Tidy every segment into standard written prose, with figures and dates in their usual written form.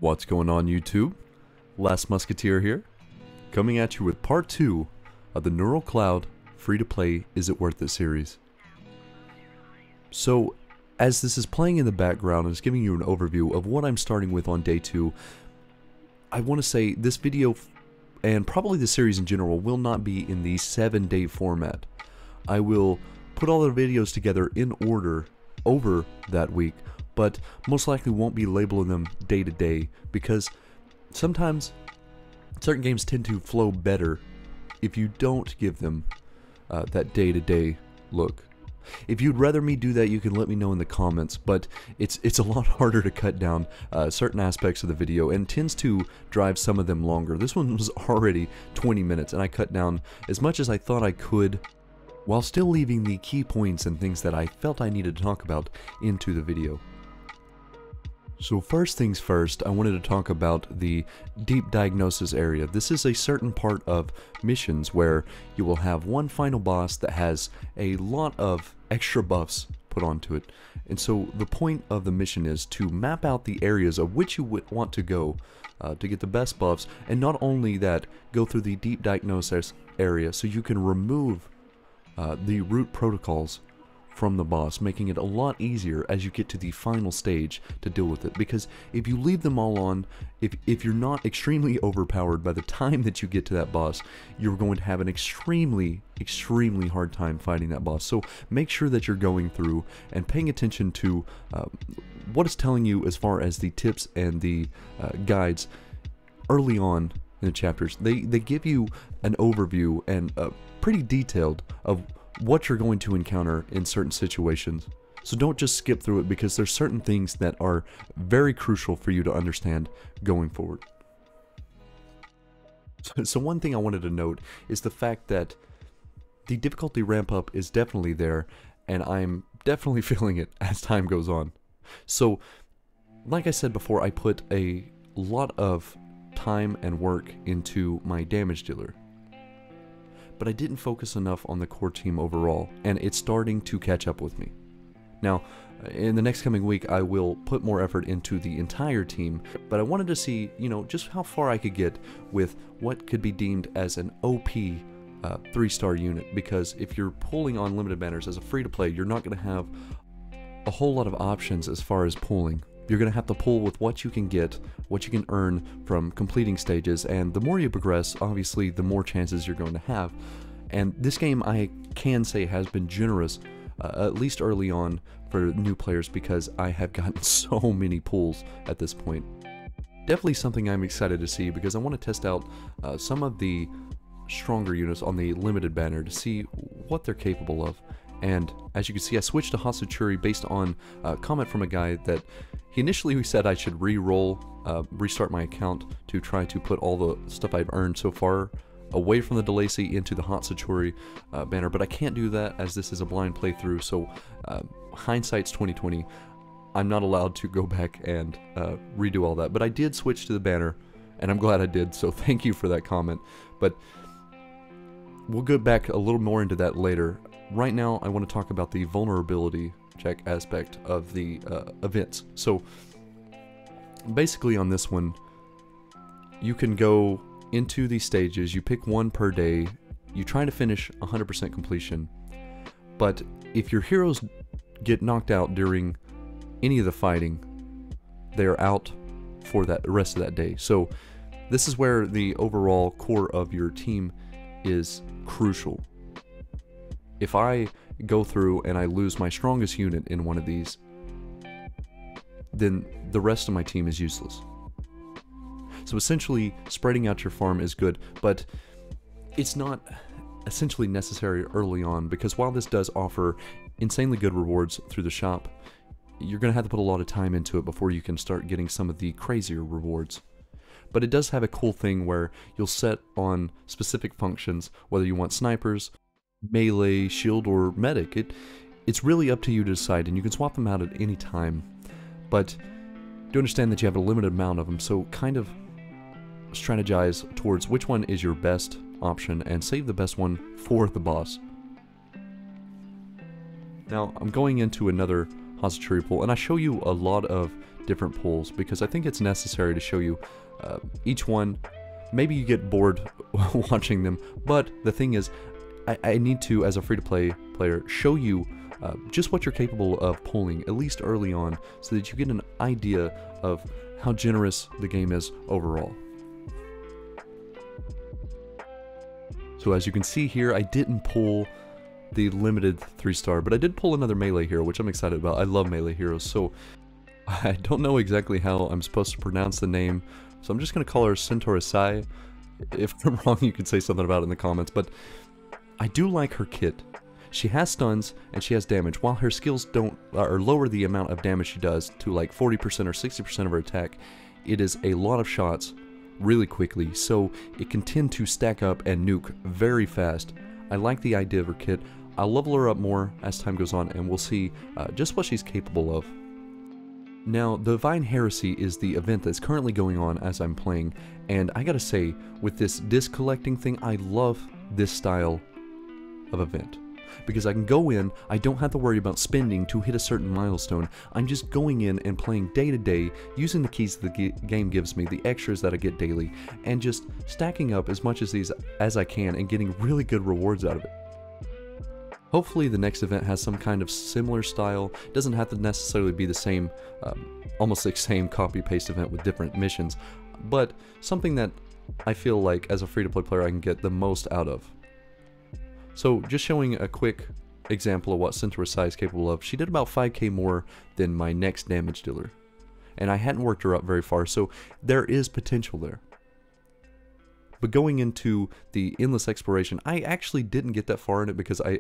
What's going on, YouTube? Last Musketeer here, coming at you with part 2 of the Neural Cloud free-to-play Is It Worth It series. So, as this is playing in the background and is giving you an overview of what I'm starting with on day 2, I want to say this video, and probably the series in general, will not be in the 7-day format. I will put all the videos together in order over that week, but most likely won't be labeling them day to day, because sometimes certain games tend to flow better if you don't give them that day to day look. If you'd rather me do that, you can let me know in the comments, but it's a lot harder to cut down certain aspects of the video, and tends to drive some of them longer. This one was already 20 minutes, and I cut down as much as I thought I could, while still leaving the key points and things that I felt I needed to talk about into the video. So first things first, I wanted to talk about the deep diagnosis area. This is a certain part of missions where you will have one final boss that has a lot of extra buffs put onto it. And so the point of the mission is to map out the areas of which you would want to go to get the best buffs, and not only that, go through the deep diagnosis area so you can remove the root protocols from the boss, making it a lot easier as you get to the final stage to deal with it. Because if you leave them all on, if you're not extremely overpowered by the time that you get to that boss, you're going to have an extremely hard time fighting that boss. So make sure that you're going through and paying attention to what it's telling you as far as the tips and the guides early on in the chapters. They give you an overview and pretty detailed of what you're going to encounter in certain situations. So don't just skip through it, because there's certain things that are very crucial for you to understand going forward. So one thing I wanted to note is the fact that the difficulty ramp up is definitely there, and I'm definitely feeling it as time goes on. So like I said before, I put a lot of time and work into my damage dealer, but I didn't focus enough on the core team overall, and it's starting to catch up with me. Now, in the next coming week, I will put more effort into the entire team, but I wanted to see, just how far I could get with what could be deemed as an OP 3-star unit, because if you're pulling on limited banners as a free-to-play, you're not going to have a whole lot of options as far as pulling. You're going to have to pull with what you can get, what you can earn from completing stages, and the more you progress, obviously, the more chances you're going to have. And this game, I can say, has been generous, at least early on, for new players, because I have gotten so many pulls at this point. Definitely something I'm excited to see, because I want to test out some of the stronger units on the limited banner to see what they're capable of. And as you can see, I switched to Hatsutiri based on a comment from a guy that he initially said I should restart my account to try to put all the stuff I've earned so far away from the DeLacy into the Hatsutiri banner, but I can't do that as this is a blind playthrough, so hindsight's 2020. I'm not allowed to go back and redo all that, but I did switch to the banner, and I'm glad I did, so thank you for that comment. But we'll go back a little more into that later. Right now, I want to talk about the vulnerability check aspect of the events. So, basically on this one, you can go into these stages, you pick one per day, you try to finish 100% completion, but if your heroes get knocked out during any of the fighting, they are out for the rest of that day. So, this is where the overall core of your team is crucial. If I go through and I lose my strongest unit in one of these, then the rest of my team is useless. So essentially, spreading out your farm is good, but it's not essentially necessary early on, because while this does offer insanely good rewards through the shop, you're going to have to put a lot of time into it before you can start getting some of the crazier rewards. But it does have a cool thing where you'll set on specific functions, whether you want snipers, melee, shield, or medic. It's really up to you to decide, and you can swap them out at any time. But do understand that you have a limited amount of them, so kind of strategize towards which one is your best option and save the best one for the boss. Now, I'm going into another Hatsutiri pool, and I show you a lot of different pulls because I think it's necessary to show you each one. Maybe you get bored watching them, but the thing is, I need to, as a free-to-play player, show you just what you're capable of pulling, at least early on, so that you get an idea of how generous the game is overall. So as you can see here, I didn't pull the limited 3-star, but I did pull another melee hero, which I'm excited about. I love melee heroes, so I don't know exactly how I'm supposed to pronounce the name, so I'm just going to call her Centauri. If I'm wrong, you can say something about it in the comments, but I do like her kit. She has stuns and she has damage. While her skills don't or lower the amount of damage she does to like 40% or 60% of her attack, it is a lot of shots really quickly, so it can tend to stack up and nuke very fast. I like the idea of her kit. I'll level her up more as time goes on and we'll see just what she's capable of. Now, the Divine Heresy is the event that's currently going on as I'm playing, and I gotta say, with this disc collecting thing, I love this style of event. Because I can go in, I don't have to worry about spending to hit a certain milestone. I'm just going in and playing day to day, using the keys the game gives me, the extras that I get daily, and just stacking up as much of these as I can and getting really good rewards out of it. Hopefully the next event has some kind of similar style. It doesn't have to necessarily be the same, almost the same copy-paste event with different missions, but something that I feel like as a free-to-play player I can get the most out of. So just showing a quick example of what Centauri is capable of, she did about 5k more than my next damage dealer. And I hadn't worked her up very far, so there is potential there. But going into the Endless Exploration, I actually didn't get that far in it because I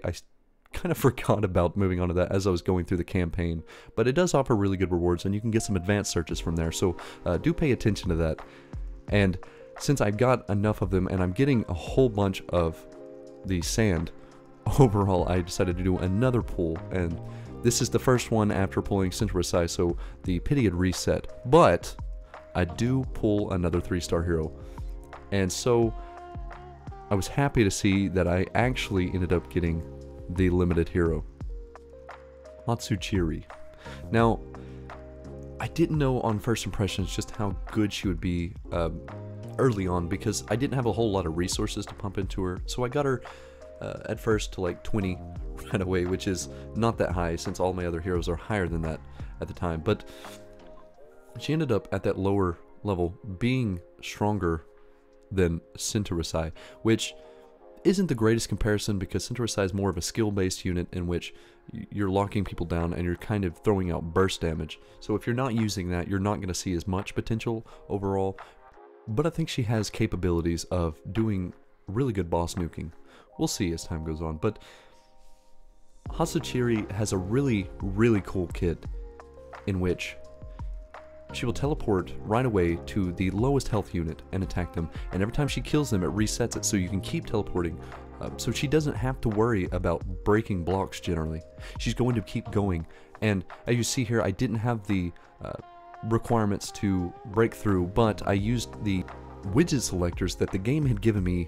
kind of forgot about moving on to that as I was going through the campaign. But it does offer really good rewards, and you can get some advanced searches from there, so do pay attention to that. And since I've got enough of them, and I'm getting a whole bunch of the sand, overall I decided to do another pull, and this is the first one after pulling Centauri, so the pity had reset. But I do pull another 3-star hero, and so I was happy to see that I actually ended up getting the limited hero, Hatsutiri. Now, I didn't know on first impressions just how good she would be early on because I didn't have a whole lot of resources to pump into her, so I got her at first to like 20 right away, which is not that high since all my other heroes are higher than that at the time. But she ended up at that lower level being stronger than Centauri, which isn't the greatest comparison because Centauri is more of a skill-based unit in which you're locking people down and you're kind of throwing out burst damage. So if you're not using that, you're not going to see as much potential overall. But I think she has capabilities of doing really good boss nuking. We'll see as time goes on. But Hatsutiri has a really, really cool kit in which she will teleport right away to the lowest health unit and attack them, and every time she kills them it resets it so you can keep teleporting, so she doesn't have to worry about breaking blocks generally. She's going to keep going, and as you see here I didn't have the requirements to break through, but I used the widget selectors that the game had given me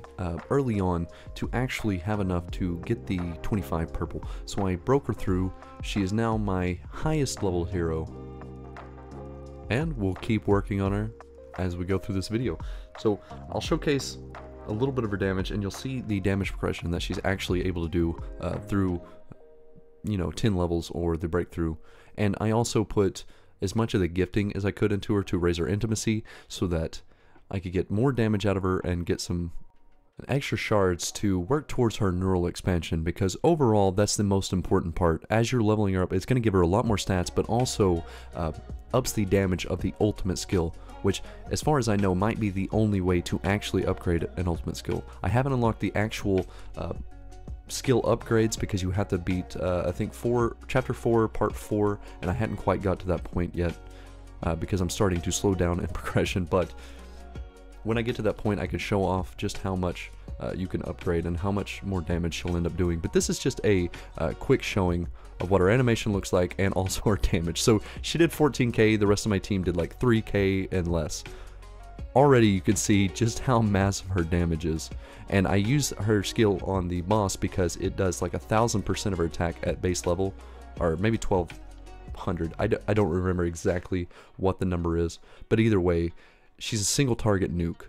early on to actually have enough to get the 25 purple. So I broke her through. She is now my highest level hero, and we'll keep working on her as we go through this video. So I'll showcase a little bit of her damage, and you'll see the damage progression that she's actually able to do through, 10 levels or the breakthrough. And I also put as much of the gifting as I could into her to raise her intimacy so that I could get more damage out of her and get some extra shards to work towards her neural expansion, because overall that's the most important part. As you're leveling her up, it's going to give her a lot more stats, but also ups the damage of the ultimate skill, which as far as I know might be the only way to actually upgrade an ultimate skill. I haven't unlocked the actual skill upgrades because you have to beat I think chapter 4 part 4, and I hadn't quite got to that point yet because I'm starting to slow down in progression. But when I get to that point I can show off just how much you can upgrade and how much more damage she'll end up doing. But this is just a quick showing of what her animation looks like and also her damage. So she did 14k, the rest of my team did like 3k and less. Already you can see just how massive her damage is, and I use her skill on the boss because it does like 1000% of her attack at base level, or maybe 12 100. I don't remember exactly what the number is, but either way, she's a single target nuke.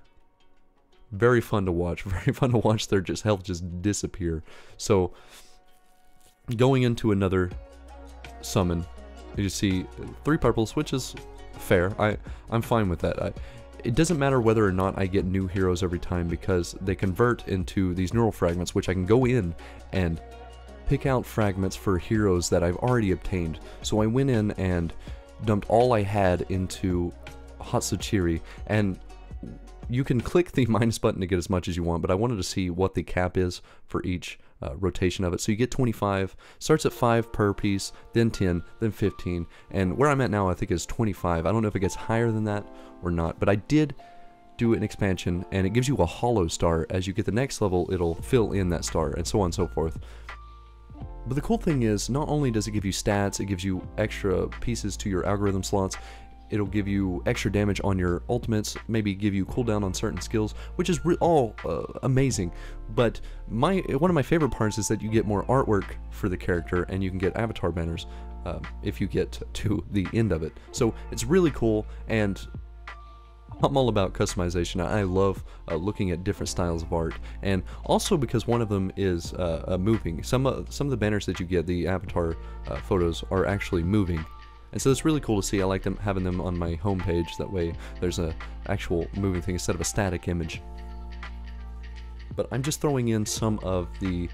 Very fun to watch. Very fun to watch their health just disappear. So, going into another summon, you see 3 purples, which is fair. I'm fine with that. It doesn't matter whether or not I get new heroes every time, because they convert into these neural fragments, which I can go in and pick out fragments for heroes that I've already obtained. So I went in and dumped all I had into Hatsutiri, and you can click the minus button to get as much as you want, but I wanted to see what the cap is for each rotation of it. So you get 25, starts at 5 per piece, then 10, then 15, and where I'm at now I think is 25. I don't know if it gets higher than that or not, but I did do an expansion, and it gives you a hollow star. As you get the next level, it'll fill in that star, and so on and so forth. But the cool thing is, not only does it give you stats, it gives you extra pieces to your algorithm slots. It'll give you extra damage on your ultimates, maybe give you cooldown on certain skills, which is all amazing. But one of my favorite parts is that you get more artwork for the character, and you can get avatar banners if you get to the end of it. So it's really cool, and I'm all about customization. I love looking at different styles of art, and also because one of them is moving. Some of the banners that you get, the avatar photos, are actually moving. And so it's really cool to see. I like having them on my homepage. That way there's an actual moving thing instead of a static image. But I'm just throwing in some of the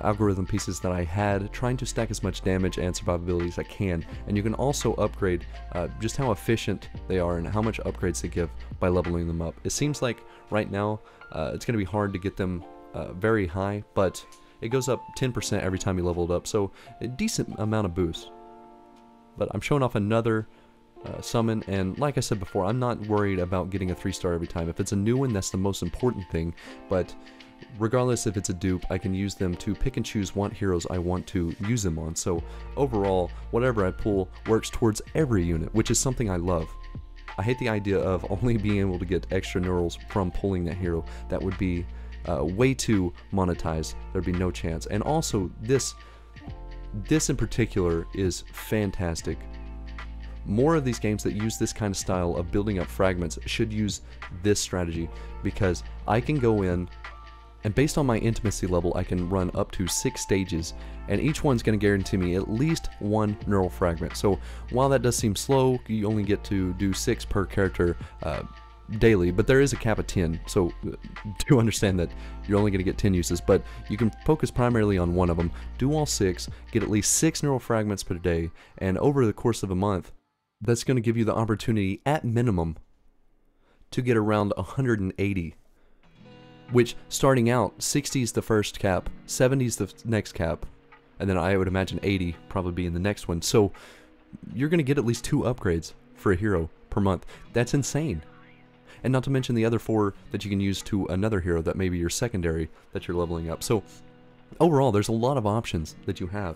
algorithm pieces that I had, trying to stack as much damage and survivability as I can. And you can also upgrade just how efficient they are and how much upgrades they give by leveling them up. It seems like right now it's going to be hard to get them very high, but it goes up 10% every time you level it up, so a decent amount of boost. But I'm showing off another summon, and like I said before, I'm not worried about getting a 3-star every time. If it's a new one, that's the most important thing, but regardless if it's a dupe, I can use them to pick and choose what heroes I want to use them on. So overall, whatever I pull works towards every unit, which is something I love. I hate the idea of only being able to get extra neurals from pulling that hero. That would be way too monetized. There'd be no chance. And also, this in particular is fantastic. More of these games that use this kind of style of building up fragments should use this strategy, because I can go in and based on my intimacy level I can run up to 6 stages, and each one's going to guarantee me at least 1 neural fragment. So while that does seem slow, you only get to do 6 per character daily, but there is a cap of 10, so do understand that you're only going to get 10 uses, but you can focus primarily on one of them, do all 6, get at least 6 neural fragments per day, and over the course of a month, that's going to give you the opportunity, at minimum, to get around 180, which, starting out, 60 is the first cap, 70 is the next cap, and then I would imagine 80 probably be in the next one, so you're going to get at least 2 upgrades for a hero per month. That's insane. And not to mention the other 4 that you can use to another hero that may be your secondary that you're leveling up. So overall, there's a lot of options that you have.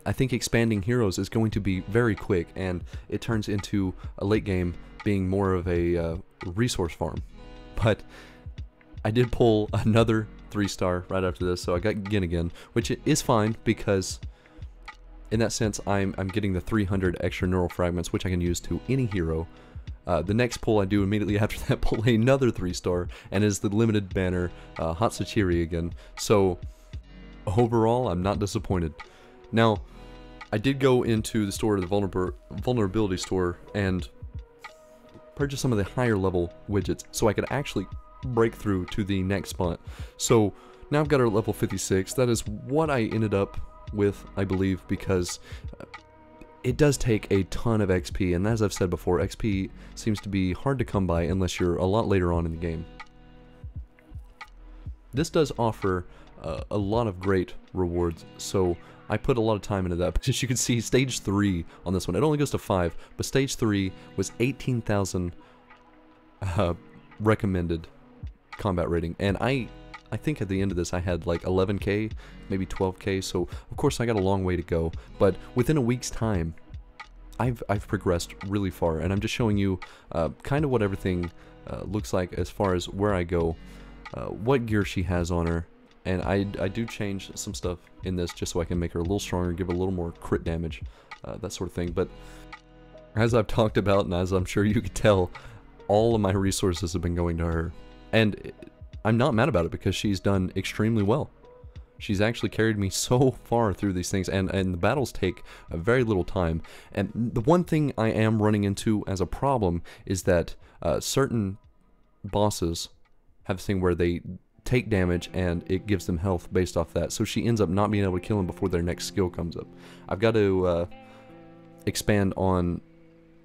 I think expanding heroes is going to be very quick, and it turns into a late game being more of a resource farm. But I did pull another 3-star right after this, so I got Gin again, which is fine because in that sense I'm getting the 300 extra neural fragments, which I can use to any hero. The next pull I do immediately after that, pull another 3-star, and is the limited banner Hatsutiri again. So overall, I'm not disappointed. Now, I did go into the store, the vulnerability store, and purchase some of the higher level widgets so I could actually break through to the next spot. So now I've got our level 56. That is what I ended up with, I believe, because it does take a ton of XP, and as I've said before, XP seems to be hard to come by unless you're a lot later on in the game. This does offer a lot of great rewards, so I put a lot of time into that. But as you can see, stage 3 on this one, it only goes to 5, but stage 3 was 18,000 recommended combat rating, and I think at the end of this I had like 11k, maybe 12k, so of course I got a long way to go, but within a week's time I've progressed really far, and I'm just showing you kind of what everything looks like as far as where I go, what gear she has on her, And I do change some stuff in this just so I can make her a little stronger, give her a little more crit damage, that sort of thing. But as I've talked about, and as I'm sure you could tell, all of my resources have been going to her. And I'm not mad about it because she's done extremely well. She's actually carried me so far through these things, and the battles take a very little time. And the one thing I am running into as a problem is that certain bosses have this thing where they take damage and it gives them health based off that, so she ends up not being able to kill them before their next skill comes up. I've got to expand on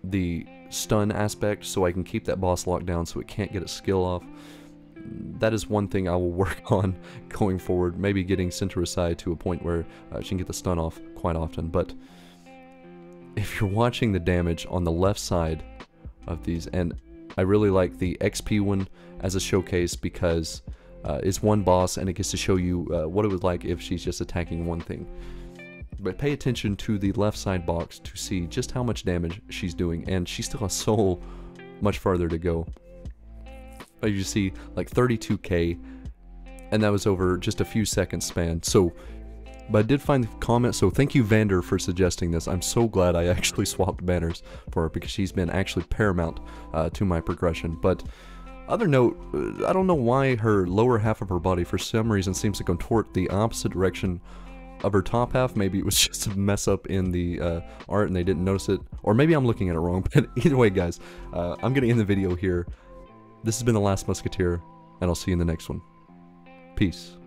the stun aspect so I can keep that boss locked down so it can't get its skill off. That is one thing I will work on going forward, maybe getting Sentorosai to a point where she can get the stun off quite often. But if you're watching the damage on the left side of these, and I really like the XP one as a showcase because it's one boss and it gets to show you what it was like if she's just attacking one thing. But pay attention to the left side box to see just how much damage she's doing, and she still has so much farther to go. You see like 32k, and that was over just a few seconds span. So, but I did find the comment, so thank you Vander for suggesting this. I'm so glad I actually swapped banners for her because she's been actually paramount to my progression. But other note, I don't know why her lower half of her body for some reason seems to contort the opposite direction of her top half. Maybe it was just a mess up in the art and they didn't notice it, or maybe I'm looking at it wrong. But either way guys, I'm gonna end the video here. This has been The Last Musketeer, and I'll see you in the next one. Peace.